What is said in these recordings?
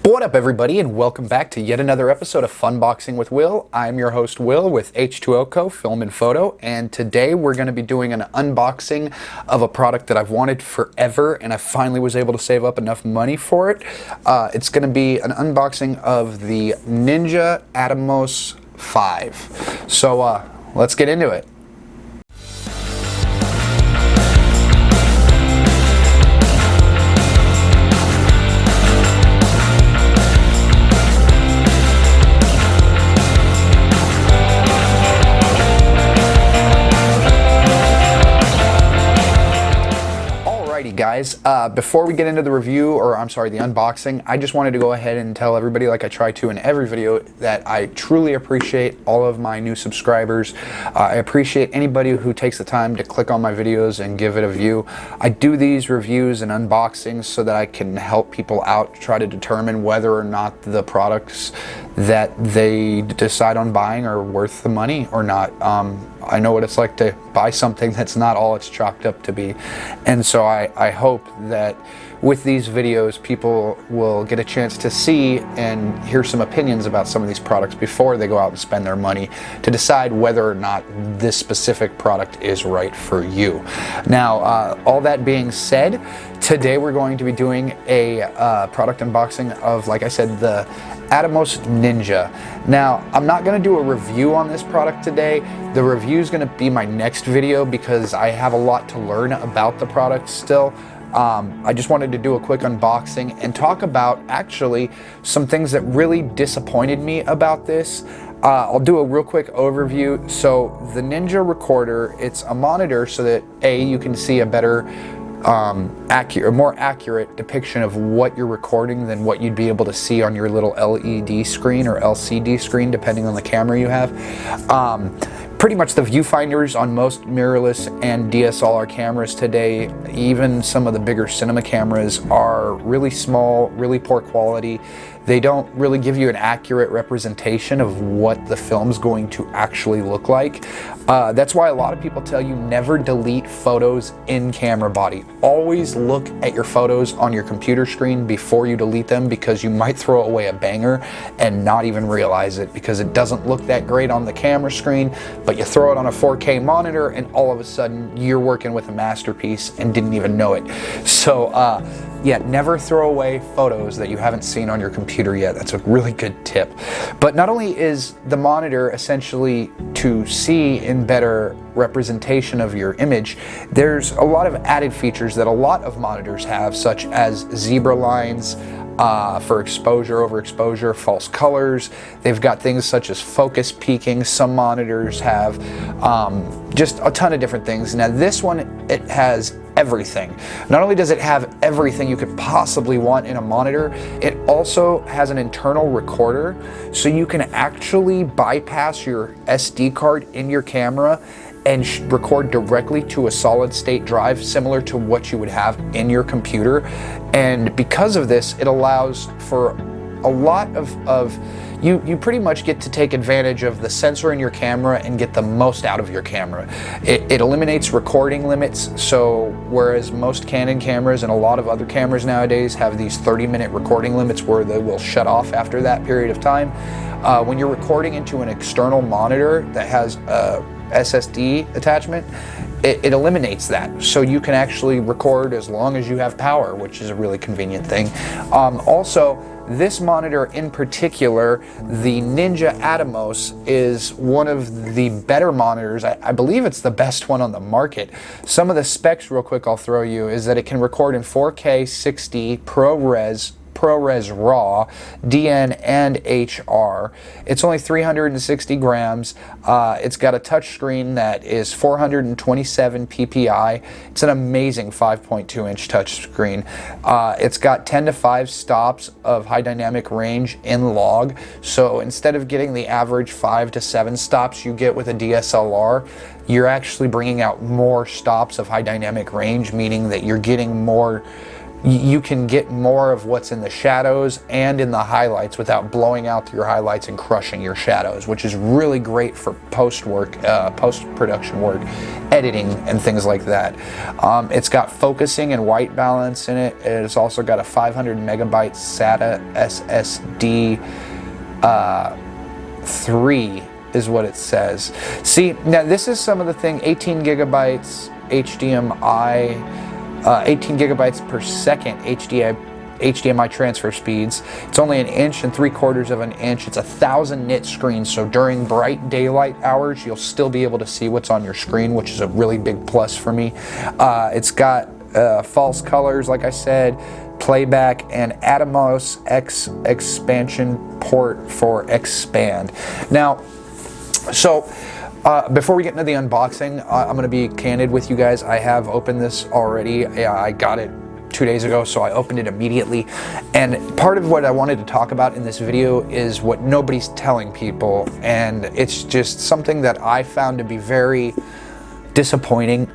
What up, everybody, and welcome back to yet another episode of Funboxing with Will. I'm your host, Will, with H2O Co. Film and Photo, and today we're going to be doing an unboxing of a product that I've wanted forever, and I finally was able to save up enough money for it. It's going to be an unboxing of the Ninja Atomos 5. So let's get into it. Guys, before we get into the review, or I'm sorry, the unboxing, I just wanted to go ahead and tell everybody, like I try to in every video, that I truly appreciate all of my new subscribers. I appreciate anybody who takes the time to click on my videos and give it a view. I do these reviews and unboxings so that I can help people out, try to determine whether or not the products that they decide on buying are worth the money or not. I know what it's like to buy something that's not all it's chalked up to be, and so I hope that with these videos people will get a chance to see and hear some opinions about some of these products before they go out and spend their money to decide whether or not this specific product is right for you. Now, all that being said, today we're going to be doing a product unboxing of, like I said, the Atomos Ninja. Now, I'm not going to do a review on this product today. The review is going to be my next video because I have a lot to learn about the product still. I just wanted to do a quick unboxing and talk about actually some things that really disappointed me about this. I'll do a real quick overview. So the Ninja recorder, it's a monitor so that you can see a better more accurate depiction of what you're recording than what you'd be able to see on your little LED screen or LCD screen, depending on the camera you have. Pretty much the viewfinders on most mirrorless and DSLR cameras today, even some of the bigger cinema cameras, are really small, really poor quality. They don't really give you an accurate representation of what the film's going to actually look like. That's why a lot of people tell you never delete photos in camera body. Always look at your photos on your computer screen before you delete them, because you might throw away a banger and not even realize it because it doesn't look that great on the camera screen, but you throw it on a 4K monitor and all of a sudden you're working with a masterpiece and didn't even know it. So yeah, never throw away photos that you haven't seen on your computer yet. That's a really good tip. But not only is the monitor essentially to see in better representation of your image, there's a lot of added features that a lot of monitors have, such as zebra lines, for exposure, overexposure, false colors. They've got things such as focus peaking. Some monitors have just a ton of different things. Now this one, it has everything. Not only does it have everything you could possibly want in a monitor, it also has an internal recorder, so you can actually bypass your SD card in your camera and record directly to a solid state drive, similar to what you would have in your computer. And because of this, it allows for a lot of you pretty much get to take advantage of the sensor in your camera and get the most out of your camera. It eliminates recording limits, so whereas most Canon cameras and a lot of other cameras nowadays have these 30-minute recording limits where they will shut off after that period of time, when you're recording into an external monitor that has a SSD attachment, it eliminates that. So you can actually record as long as you have power, which is a really convenient thing. Also, this monitor in particular, the Ninja Atomos, is one of the better monitors. I believe it's the best one on the market. Some of the specs real quick I'll throw you is that it can record in 4K 60 ProRes RAW, DN, and HR. It's only 360 grams. It's got a touchscreen that is 427 ppi. It's an amazing 5.2 inch touchscreen. It's got 10 to 5 stops of high dynamic range in log. So instead of getting the average 5 to 7 stops you get with a DSLR, you're actually bringing out more stops of high dynamic range, meaning that you're getting more you can get more of what's in the shadows and in the highlights without blowing out your highlights and crushing your shadows, which is really great for post-production work, editing, and things like that. It's got focusing and white balance in it. It's also got a 500 megabyte SATA SSD 3 is what it says. See, now this is some of the thing, 18 gigabytes HDMI, 18 gigabytes per second HDMI transfer speeds. It's only 1 3/4 of an inch. It's a 1000 nit screen, so during bright daylight hours you'll still be able to see what's on your screen, which is a really big plus for me. It's got false colors, like I said, playback, and Atomos X expansion port for expand. Now, so before we get into the unboxing, I'm going to be candid with you guys. I have opened this already. I got it 2 days ago, so I opened it immediately. And part of what I wanted to talk about in this video is what nobody's telling people, and it's just something that I found to be very disappointing.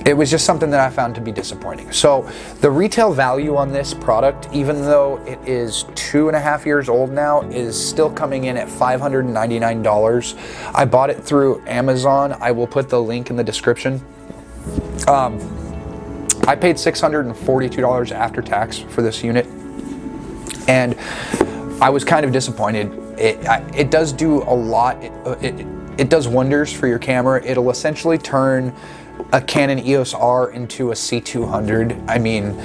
It was just something that I found to be disappointing. So the retail value on this product, even though it is 2.5 years old now, is still coming in at $599. I bought it through Amazon. I will put the link in the description. I paid $642 after tax for this unit, and I was kind of disappointed. It does do a lot. It does wonders for your camera. It'll essentially turn a Canon EOS R into a C200. I mean,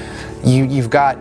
you've got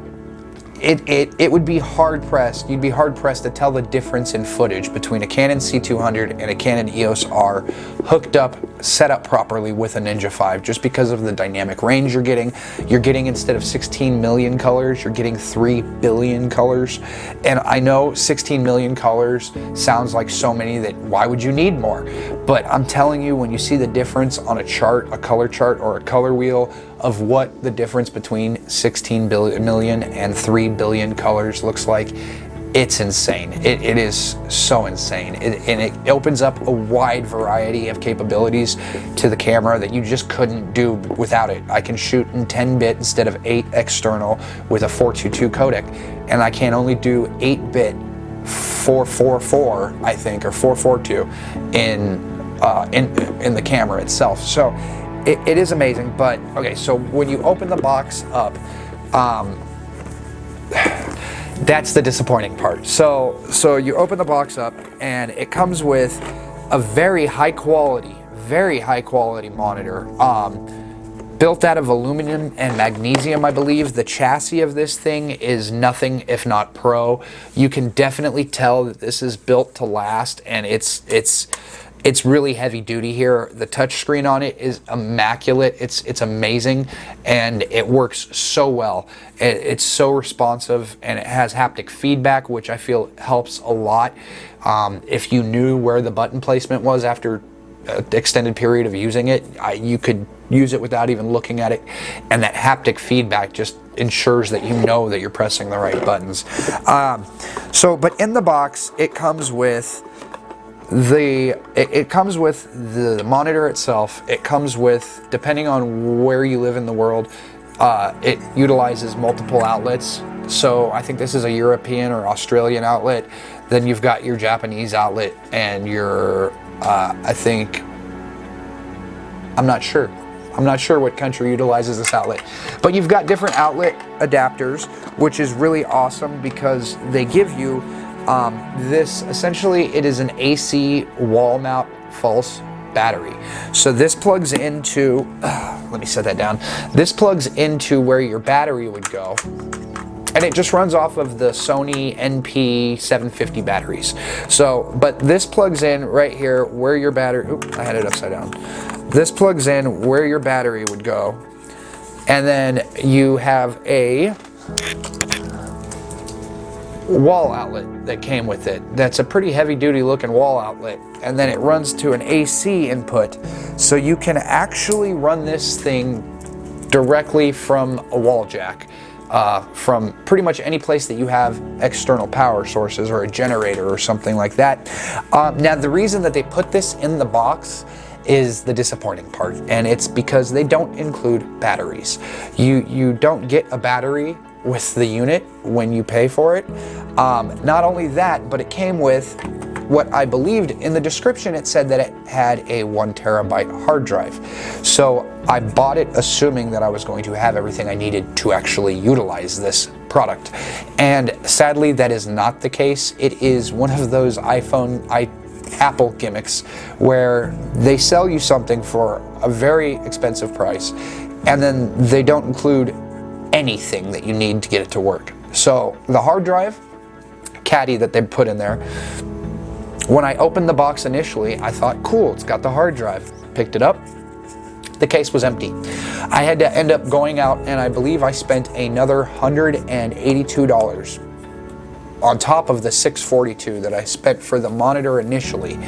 it would be hard pressed. You'd be hard pressed to tell the difference in footage between a Canon C200 and a Canon EOS R hooked up, set up properly with a Ninja 5, just because of the dynamic range you're getting. You're getting, instead of 16 million colors, you're getting 3 billion colors. And I know 16 million colors sounds like so many that why would you need more? But I'm telling you, when you see the difference on a chart, a color chart or a color wheel of what the difference between 16 million and 3 billion colors looks like, it's insane. It is so insane. And it opens up a wide variety of capabilities to the camera that you just couldn't do without it. I can shoot in 10-bit instead of 8 external with a 422 codec, and I can only do 8-bit 444, I think, or 442 in the camera itself. So it is amazing. But okay, so when you open the box up, that's the disappointing part. So you open the box up, and it comes with a very high quality monitor, built out of aluminum and magnesium, I believe. The chassis of this thing is nothing if not pro. You can definitely tell that this is built to last, and it's really heavy duty here. The touchscreen on it is immaculate. It's amazing, and it works so well. It's so responsive, and it has haptic feedback, which I feel helps a lot. If you knew where the button placement was after an extended period of using it, you could use it without even looking at it, and that haptic feedback just ensures that you know that you're pressing the right buttons. But in the box, it comes with it comes with the monitor itself. It comes with, depending on where you live in the world, it utilizes multiple outlets. So I think this is a European or Australian outlet. Then you've got your Japanese outlet and your, I'm not sure what country utilizes this outlet. But you've got different outlet adapters, which is really awesome because they give you this, essentially it is an AC wall mount false battery. So this plugs into, let me set that down. This plugs into where your battery would go, and it just runs off of the Sony NP750 batteries. So, but this plugs in right here where your battery, oop, I had it upside down. This plugs in where your battery would go, and then you have a wall outlet that came with it. That's a pretty heavy duty looking wall outlet, and then it runs to an AC input, so you can actually run this thing directly from a wall jack, from pretty much any place that you have external power sources or a generator or something like that. Now the reason that they put this in the box is the disappointing part, and it's because they don't include batteries. You don't get a battery with the unit when you pay for it. Not only that, but it came with what I believed in the description. It said that it had a 1 terabyte hard drive. So I bought it assuming that I was going to have everything I needed to actually utilize this product. And sadly, that is not the case. It is one of those Apple gimmicks where they sell you something for a very expensive price, and then they don't include anything that you need to get it to work. So the hard drive caddy that they put in there, when I opened the box initially, I thought, cool, it's got the hard drive. Picked it up, the case was empty. I had to end up going out, and I believe I spent another $182 on top of the $642 that I spent for the monitor initially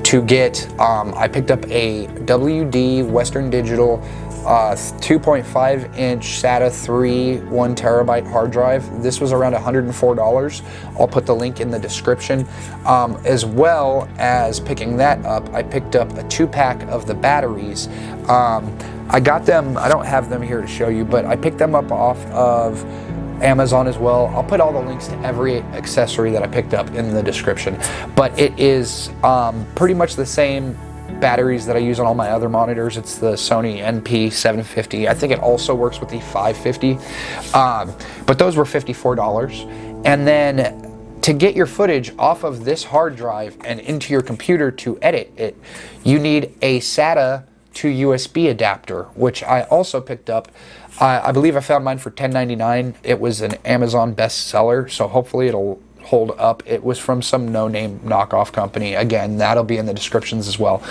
to get, I picked up a WD Western Digital 2.5 inch SATA 3 1 terabyte hard drive. This was around $104. I'll put the link in the description. As well as picking that up, I picked up a 2-pack of the batteries. I got them, I don't have them here to show you, but I picked them up off of Amazon as well. I'll put all the links to every accessory that I picked up in the description. But it is pretty much the same batteries that I use on all my other monitors. It's the Sony NP750. I think it also works with the 550. But those were $54. And then to get your footage off of this hard drive and into your computer to edit it, you need a SATA to USB adapter, which I also picked up. I believe I found mine for $10.99. It was an Amazon bestseller, so hopefully it'll hold up. It was from some no-name knockoff company. Again, that'll be in the descriptions as well.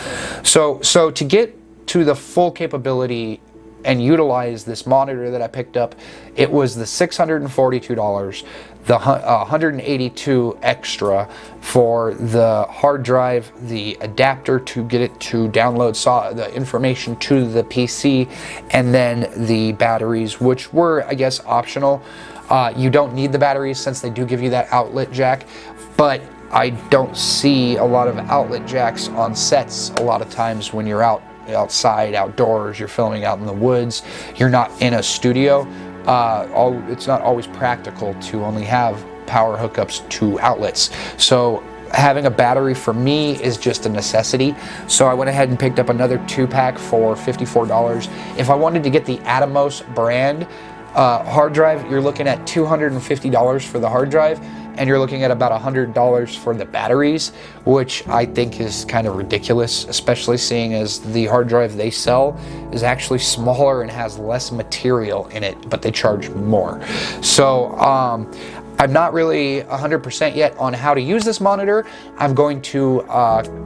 So to get to the full capability and utilize this monitor that I picked up, it was the $642, the $182 extra for the hard drive, the adapter to get it to download the information to the PC, and then the batteries, which were, I guess, optional. You don't need the batteries since they do give you that outlet jack, but I don't see a lot of outlet jacks on sets a lot of times when you're outside, outdoors, you're filming out in the woods, you're not in a studio. It's not always practical to only have power hookups to outlets. So having a battery for me is just a necessity. So I went ahead and picked up another 2-pack for $54. If I wanted to get the Atomos brand hard drive, you're looking at $250 for the hard drive, and you're looking at about $100 for the batteries, which I think is kind of ridiculous, especially seeing as the hard drive they sell is actually smaller and has less material in it, but they charge more. So I'm not really 100% yet on how to use this monitor. I'm going to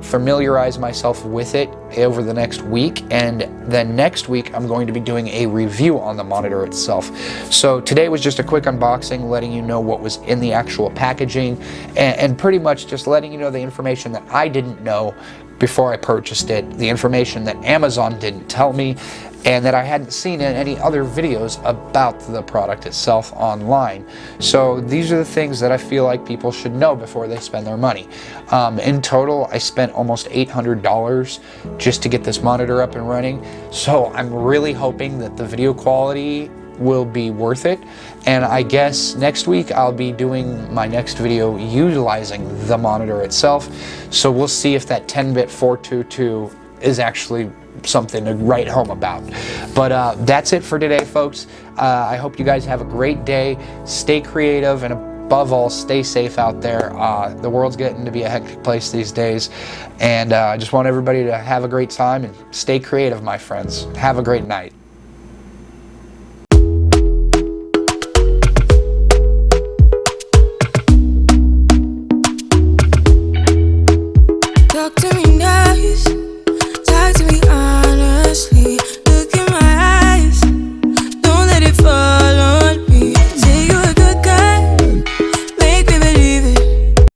familiarize myself with it over the next week, and then next week I'm going to be doing a review on the monitor itself. So today was just a quick unboxing, letting you know what was in the actual packaging, and pretty much just letting you know the information that I didn't know before I purchased it, the information that Amazon didn't tell me, and that I hadn't seen in any other videos about the product itself online. So these are the things that I feel like people should know before they spend their money. In total, I spent almost $800 just to get this monitor up and running. So I'm really hoping that the video quality will be worth it. And I guess next week I'll be doing my next video utilizing the monitor itself. So we'll see if that 10-bit 422 is actually something to write home about. But that's it for today, folks. I hope you guys have a great day. Stay creative, and above all, stay safe out there. The world's getting to be a hectic place these days, and I just want everybody to have a great time and stay creative, my friends. Have a great night.